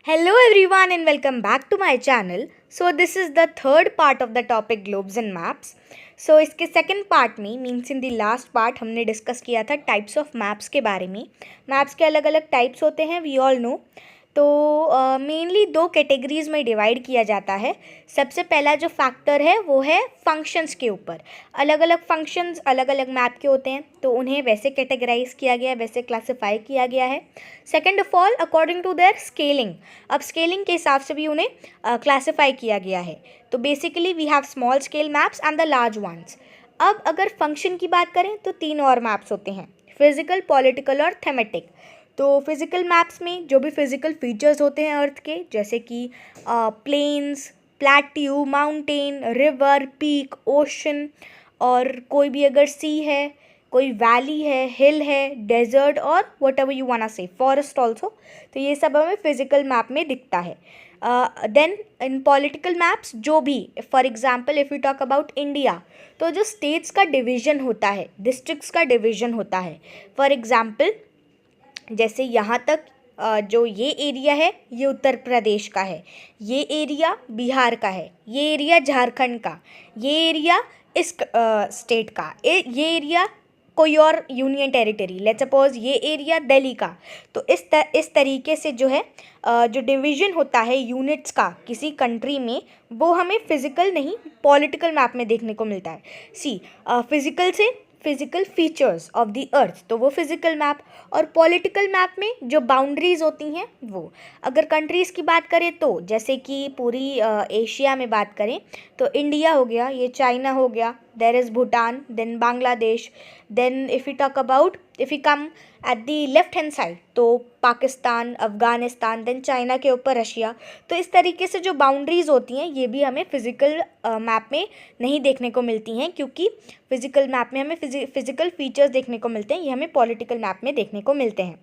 Hello everyone and welcome back to my channel. So this is the third part of the topic globes and maps. So इसके second part में means in the last part हमने discuss किया था types of maps के बारे में. Maps के अलग अलग टाइप्स होते हैं, वी ऑल नो. तो मेनली दो कैटेगरीज में डिवाइड किया जाता है. सबसे पहला जो फैक्टर है वो है फंक्शंस के ऊपर. अलग अलग फंक्शंस अलग अलग मैप के होते हैं, तो उन्हें वैसे कैटेगराइज किया गया है, वैसे क्लासिफाई किया गया है. Second of all according to their scaling. अब स्केलिंग के हिसाब से भी उन्हें क्लासिफाई किया गया है. तो basically we have small scale maps and the large ones. अब अगर फंक्शन की बात करें तो तीन और मैप्स होते हैं, फिजिकल, पॉलिटिकल और थेमेटिक. तो फिज़िकल मैप्स में जो भी फिज़िकल फीचर्स होते हैं अर्थ के, जैसे कि plains, plateau, mountain, river, peak, ocean, और कोई भी अगर सी है, कोई वैली है, हिल है, डेजर्ट और वट एवर यू वाना से, फॉरेस्ट ऑल्सो. तो ये सब हमें फिज़िकल मैप में दिखता है. देन इन पॉलिटिकल मैप्स जो भी, for example if you talk about India, तो जो स्टेट्स का डिवीज़न होता है, डिस्ट्रिक्ट्स का डिवीज़न होता है. फॉर एग्ज़ाम्पल जैसे यहाँ तक जो ये एरिया है ये उत्तर प्रदेश का है, ये एरिया बिहार का है, ये एरिया झारखंड का, ये एरिया इस स्टेट का, ये एरिया कोई और यूनियन टेरिटरी, लेट्स सपोज ये एरिया दिल्ली का. तो इस तरीके से जो है जो डिवीज़न होता है यूनिट्स का किसी कंट्री में, वो हमें फिज़िकल नहीं पॉलिटिकल मैप में देखने को मिलता है. सी फिज़िकल से physical features of the earth, तो वो फिज़िकल मैप. और पॉलिटिकल मैप में जो बाउंड्रीज़ होती हैं वो, अगर कंट्रीज़ की बात करें तो जैसे कि पूरी एशिया में बात करें तो इंडिया हो गया, ये चाइना हो गया, there is Bhutan, then Bangladesh, then if you talk about, if you come at the left hand side तो पाकिस्तान, अफ़गानिस्तान, देन चाइना के ऊपर रशिया. तो इस तरीके से जो बाउंड्रीज़ होती हैं ये भी हमें फ़िज़िकल मैप में नहीं देखने को मिलती हैं, क्योंकि फ़िज़िकल मैप में हमें फ़िज़िकल फीचर्स देखने को मिलते हैं, ये हमें पॉलिटिकल मैप में देखने को मिलते हैं.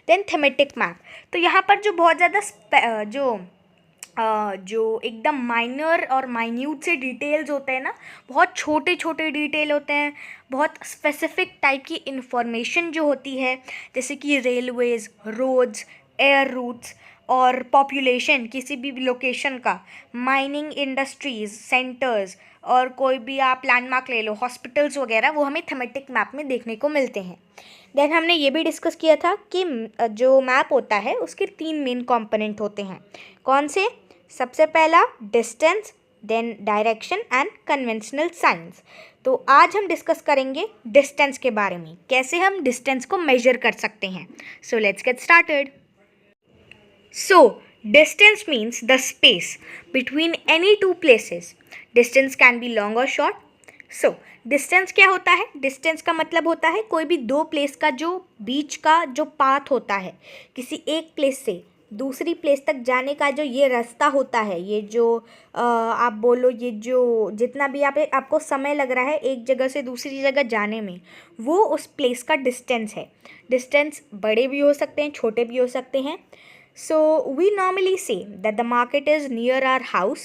देन थेमेटिक मैप, तो यहाँ पर जो बहुत ज़्यादा जो एकदम माइनर और माइन्यूट से डिटेल्स होते हैं ना, बहुत छोटे छोटे डिटेल होते हैं, बहुत स्पेसिफिक टाइप की इंफॉर्मेशन जो होती है, जैसे कि रेलवेज़, रोड्स, एयर रूट्स और पॉपुलेशन किसी भी लोकेशन का, माइनिंग इंडस्ट्रीज़ सेंटर्स, और कोई भी आप लैंडमार्क ले लो, हॉस्पिटल्स वगैरह, वो हमें थेमेटिक मैप में देखने को मिलते हैं. देन हमने ये भी डिस्कस किया था कि जो मैप होता है उसके तीन मेन कंपोनेंट होते हैं. कौन से? सबसे पहला distance, then direction and conventional science. तो आज हम डिस्कस करेंगे डिस्टेंस के बारे में, कैसे हम डिस्टेंस को मेजर कर सकते हैं. So let's get started. So, distance means the space between any two places. Distance can be long or short. So, distance क्या होता है? Distance का मतलब होता है कोई भी दो प्लेस का जो बीच का जो पाथ होता है, किसी एक प्लेस से दूसरी प्लेस तक जाने का जो ये रास्ता होता है, ये जो आप बोलो, ये जो जितना भी आपको समय लग रहा है एक जगह से दूसरी जगह जाने में, वो उस प्लेस का डिस्टेंस है. डिस्टेंस बड़े भी हो सकते हैं, छोटे भी हो सकते हैं. So we normally say that the market is near our house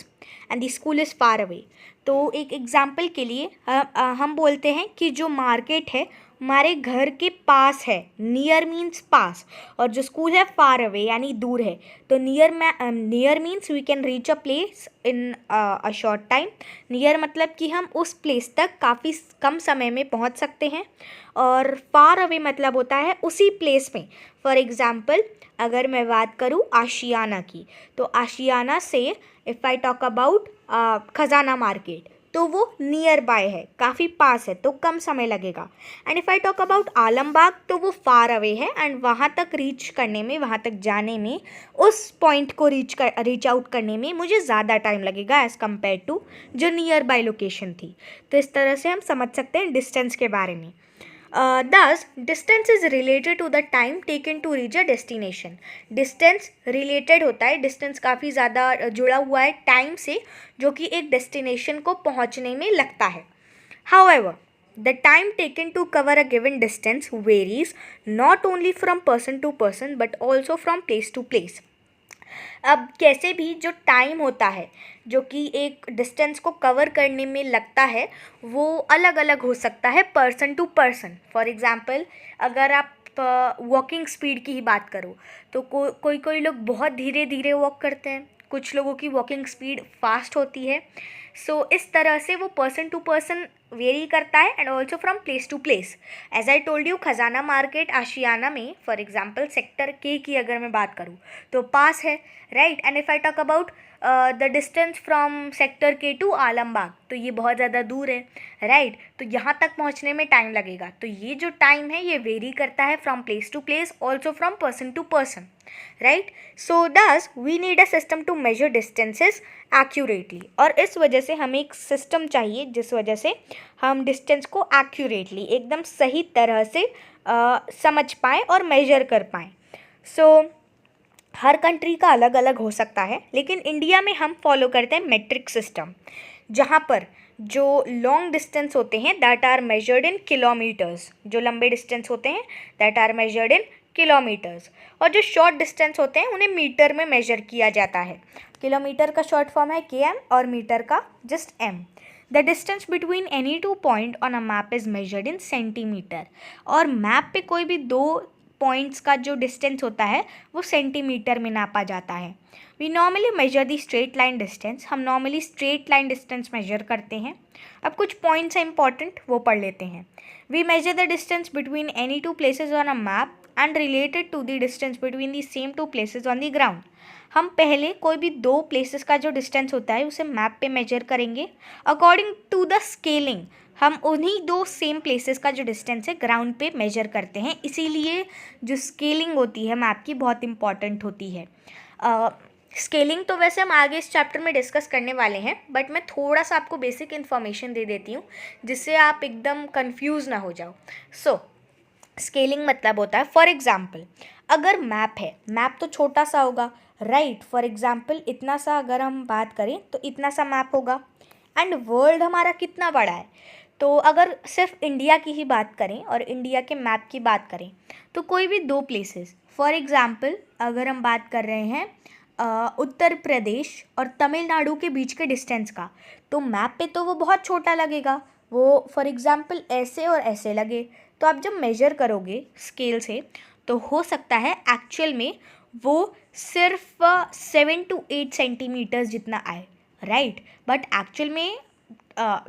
and the school is far away. तो एक एग्जाम्पल के लिए हम बोलते हैं कि जो मार्केट है हमारे घर के पास है, नियर मीन्स पास, और जो स्कूल है फार अवे यानी दूर है. तो near means we can reach a place in a short time. Near मतलब कि हम उस प्लेस तक काफ़ी कम समय में पहुंच सकते हैं, और फार अवे मतलब होता है उसी प्लेस में. फॉर एग्ज़ाम्पल अगर मैं बात करूँ आशियाना की, तो आशियाना से इफ़ आई टॉक अबाउट खजाना मार्केट, तो वो नियर बाय है, काफ़ी पास है, तो कम समय लगेगा. And if I talk about Alambagh, तो वो फार अवे है एंड वहाँ तक रीच करने में, वहाँ तक जाने में, उस पॉइंट को रीच आउट करने में मुझे ज़्यादा टाइम लगेगा एज़ कम्पेयर टू जो नियर बाय लोकेशन थी. तो इस तरह से हम समझ सकते हैं डिस्टेंस के बारे में. Thus, distance is related to the time taken to reach a destination. Distance related होता है, distance काफ़ी ज़्यादा जुड़ा हुआ है टाइम से, जो कि एक destination को पहुँचने में लगता है. However, the time taken to cover a given distance varies not only from person to person but also from place to place. अब कैसे भी जो टाइम होता है जो कि एक डिस्टेंस को कवर करने में लगता है, वो अलग अलग हो सकता है person to person. For example अगर आप वॉकिंग स्पीड की ही बात करूँ तो कोई कोई लोग बहुत धीरे धीरे वॉक करते हैं, कुछ लोगों की वॉकिंग स्पीड फास्ट होती है। सो इस तरह से वो पर्सन टू पर्सन वेरी करता है and also from place to place. As I told you, Khazana market Ashiyana में फॉर एग्जाम्पल सेक्टर के की अगर मैं बात करूँ तो पास है, right. And if I talk about the distance from sector के टू आलमबाग, तो ये बहुत ज़्यादा दूर है, राइट। तो यहाँ तक पहुँचने में टाइम लगेगा। तो ये जो टाइम है ये वेरी करता है from place to place, also from person to person, right. So thus we need a system to measure distances accurately, और इस वजह से हमें एक सिस्टम चाहिए जिस वजह से हम डिस्टेंस को एक्यूरेटली एकदम सही तरह से समझ पाएँ और मेजर कर पाएँ। सो हर कंट्री का अलग अलग हो सकता है, लेकिन इंडिया में हम फॉलो करते हैं मेट्रिक सिस्टम, जहाँ पर जो लॉन्ग डिस्टेंस होते हैं that are measured in kilometres, जो लंबे डिस्टेंस होते हैं that are measured in kilometres, और जो शॉर्ट डिस्टेंस होते हैं उन्हें मीटर में मेजर किया जाता है। किलोमीटर का शॉर्ट फॉर्म है km और मीटर का just m। The distance between any two point on a map is measured in centimetre, और मैप पे कोई भी दो पॉइंट्स का जो डिस्टेंस होता है वो सेंटीमीटर में नापा जाता है। We normally measure the straight line distance, हम normally straight line distance measure करते हैं। अब कुछ पॉइंट्स हैं इंपॉर्टेंट, वो पढ़ लेते हैं। We measure the distance between any two places on a map and related to the distance between the same two places on the ground. हम पहले कोई भी दो प्लेसेस का जो डिस्टेंस होता है उसे मैप पे मेजर करेंगे। अकॉर्डिंग टू द स्केलिंग हम उन्हीं दो सेम प्लेसेस का जो डिस्टेंस है ग्राउंड पे मेजर करते हैं। इसीलिए जो स्केलिंग होती है मैप की बहुत इंपॉर्टेंट होती है। स्केलिंग तो वैसे हम आगे इस चैप्टर में डिस्कस करने वाले हैं, बट मैं थोड़ा सा आपको बेसिक इन्फॉर्मेशन दे देती हूँ जिससे आप एकदम कंफ्यूज ना हो जाओ। सो स्केलिंग मतलब होता है, फॉर एग्जाम्पल अगर मैप है, मैप तो छोटा सा होगा, राइट। फॉर एग्जाम्पल इतना सा अगर हम बात करें तो इतना सा मैप होगा। एंड वर्ल्ड हमारा कितना बड़ा है, तो अगर सिर्फ इंडिया की ही बात करें और इंडिया के मैप की बात करें तो कोई भी दो प्लेसेस, फॉर एग्जाम्पल अगर हम बात कर रहे हैं उत्तर प्रदेश और तमिलनाडु के बीच के डिस्टेंस का, तो मैप पे तो वो बहुत छोटा लगेगा, वो फॉर एग्जाम्पल ऐसे और ऐसे लगे। तो आप जब मेजर करोगे स्केल से तो हो सकता है एक्चुअल में वो सिर्फ 7 to 8 सेंटीमीटर्स जितना आए, राइट। बट एक्चुअल में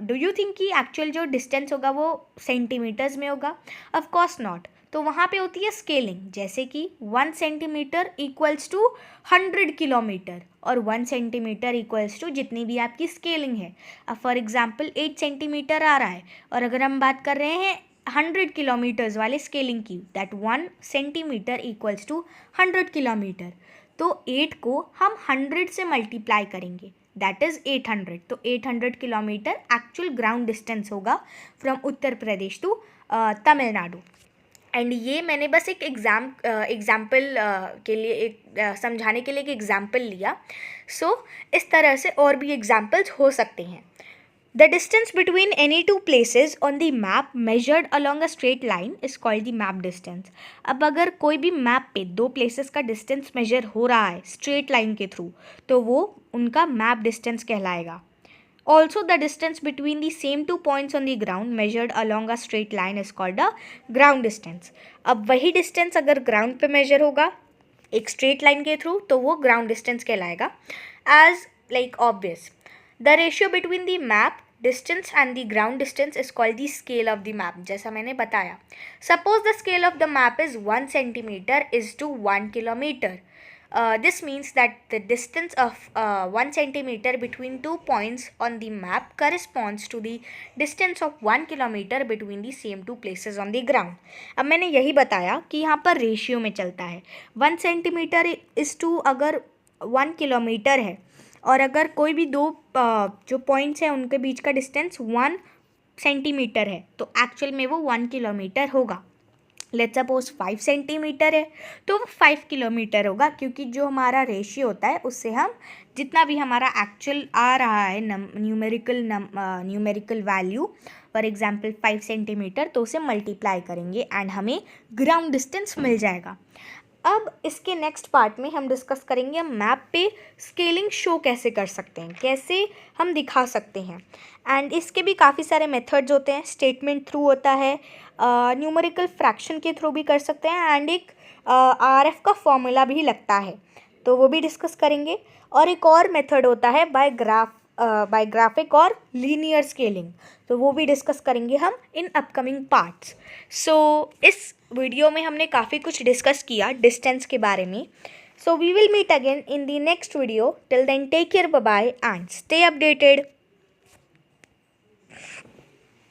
डू यू थिंक कि एक्चुअल जो डिस्टेंस होगा वो सेंटीमीटर्स में होगा? Of course not. तो वहाँ पे होती है स्केलिंग, जैसे कि 1 सेंटीमीटर इक्वल्स टू 100 किलोमीटर और 1 सेंटीमीटर इक्वल्स टू जितनी भी आपकी स्केलिंग है। अब फॉर एग्जांपल 8 सेंटीमीटर आ रहा है और अगर हम बात कर रहे हैं 100 किलोमीटर्स वाले स्केलिंग की, that 1 centimetre equals to 100 kilometre. तो 8 को हम 100 से मल्टीप्लाई करेंगे, दैट इज़ 800। तो 800 किलोमीटर एक्चुअल ग्राउंड डिस्टेंस होगा from Uttar Pradesh to Tamil Nadu. And ये मैंने बस एक एग्जाम्पल के लिए समझाने के लिए एक एग्जाम्पल लिया। सो इस तरह से और भी एग्जाम्पल्स हो सकते हैं। The distance between any two places on the map measured along a straight line is called the map distance. अब अगर कोई भी मैप पे दो प्लेसेस का डिस्टेंस मेजर हो रहा है स्ट्रेट लाइन के थ्रू, तो वो उनका मैप डिस्टेंस कहलाएगा। Also, the distance between the same two points on the ground measured along a straight line is called a ground distance. अब वही डिस्टेंस अगर ग्राउंड पे मेजर होगा एक स्ट्रेट लाइन के थ्रू तो वो ग्राउंड डिस्टेंस कहलाएगा। As like obvious, the ratio between the map distance and the ground distance is called the scale of the map, जैसा मैंने बताया। Suppose the scale of the map is 1 centimeter is to 1 kilometer. This means that the distance of 1 centimeter between 2 points on the map corresponds to the distance of 1 kilometer between the same two places on the ground. अब मैंने यही बताया कि यहाँ पर ratio में चलता है। 1 सेंटीमीटर इज़ टू अगर 1 किलोमीटर है और अगर कोई भी दो जो पॉइंट्स हैं उनके बीच का डिस्टेंस 1 सेंटीमीटर है तो एक्चुअल में वो 1 किलोमीटर होगा। लेट्स सपोज 5 सेंटीमीटर है तो वो 5 किलोमीटर होगा, क्योंकि जो हमारा रेशियो होता है उससे हम जितना भी हमारा एक्चुअल आ रहा है numerical value, for example 5 centimetre, तो उसे मल्टीप्लाई करेंगे एंड हमें ग्राउंड डिस्टेंस मिल जाएगा। अब इसके नेक्स्ट पार्ट में हम डिस्कस करेंगे हम मैप पे स्केलिंग शो कैसे कर सकते हैं, कैसे हम दिखा सकते हैं। एंड इसके भी काफ़ी सारे मेथड्स होते हैं, स्टेटमेंट थ्रू होता है, न्यूमेरिकल फ्रैक्शन के थ्रू भी कर सकते हैं, एंड एक RF का फॉर्मूला भी लगता है, तो वो भी डिस्कस करेंगे। और एक और मेथड होता है बाय ग्राफिक और लीनियर स्केलिंग, तो वो भी डिस्कस करेंगे हम इन अपकमिंग पार्ट्स। सो इस वीडियो में हमने काफ़ी कुछ डिस्कस किया डिस्टेंस के बारे में। So we will meet again in the next video. Till then take care, bye bye and stay updated.